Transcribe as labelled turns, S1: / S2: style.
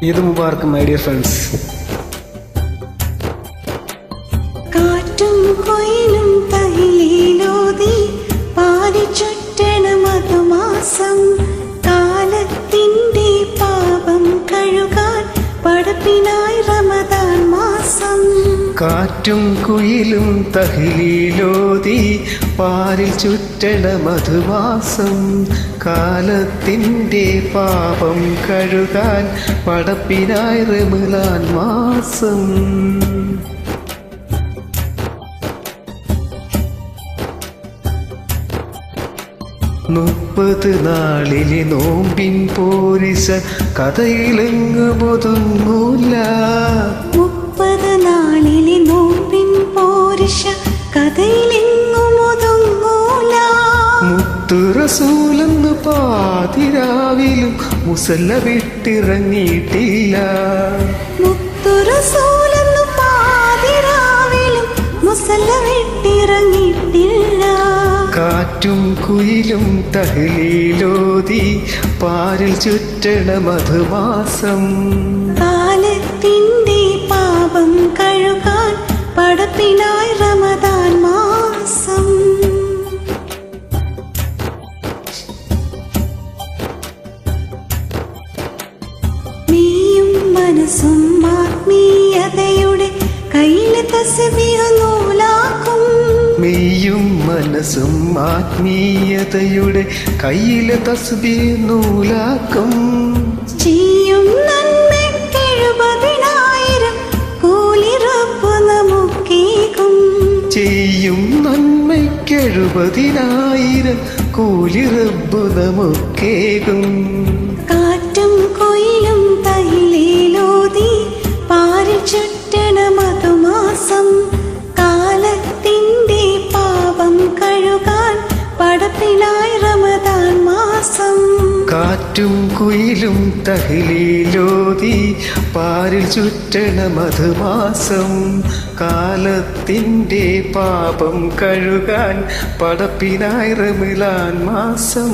S1: Eid Mubarak my dear friends.
S2: കാറ്റും കൊയിലും തഹിലീലോതി പാരിച്ചുറ്റണ മധുമാസം, കാലത്തിന്റെ പാപം കഴുകാൻ പടപ്പിനായി റമദാൻ മാസം.
S1: കാറ്റും കുയിലും തഹിലീലോതി പാരിൽ ചുറ്റണ മധുമാസം, കാലത്തിന്റെ പാപം കഴുകാൻ പടപ്പിനായി റമദാൻ മാസം. 30 നാളിലെ നോമ്പിൻ പോരിശ കഥയിലെങ്ങും ഒതുങ്ങൂല.
S2: 30 നാളിലെ നോമ്പിൻ പോരിശ കഥയിലെങ്ങും ഒതുങ്ങൂല.
S1: മുത്തു റസൂലെന്ന് പാതിരാവിലും മുസല്ല വിട്ടിറങ്ങിയിട്ടില്ല.
S2: മുത്തു റസൂലെന്ന് പാതിരാവിലും മുസല്ല വിട്ടിറങ്ങിയിട്ടില്ല.
S1: കാറ്റും കുയിലും തഹ്ലീലോതി പാരിൽ ചുറ്റണ മധുമാസം,
S2: കാലത്തിന്റെ പാപം കഴുകാൻ പടപ്പിനായി റമദാൻ മാസം. നീയും മനസ്സും ആത്മീയതയുടെ കയ്യിലെ തസ്ബീഹ് നൂലാക്കും.
S1: മെയ്യും മനസ്സും ആത്മീയതയുടെ കയ്യിലെ തസ്ബീഹ് നൂലാക്കും.
S2: ചെയ്യും നന്മയ്ക്ക് 70,000 കൂലി റബ്ബ് നമുക്കേകും.
S1: ചെയ്യും നന്മയ്ക്ക് 70,000 കൂലി റബ്ബ് നമുക്കേകും.
S2: കാറ്റും കൊയിലും തഹിലീലോതി പാരിൽ ചുറ്റണ മധുമാസം, കാലത്തിന്റെ പാപം കഴുകാൻ പടപ്പിനായി റമദാൻ മാസം.
S1: കാറ്റും കുയിലും തഹ്ലീലോതി പാരിൽ ചുറ്റണ മധുമാസം, കാലത്തിന്റെ പാപം കഴുകാൻ പടപ്പിനായി റമദാൻ മാസം.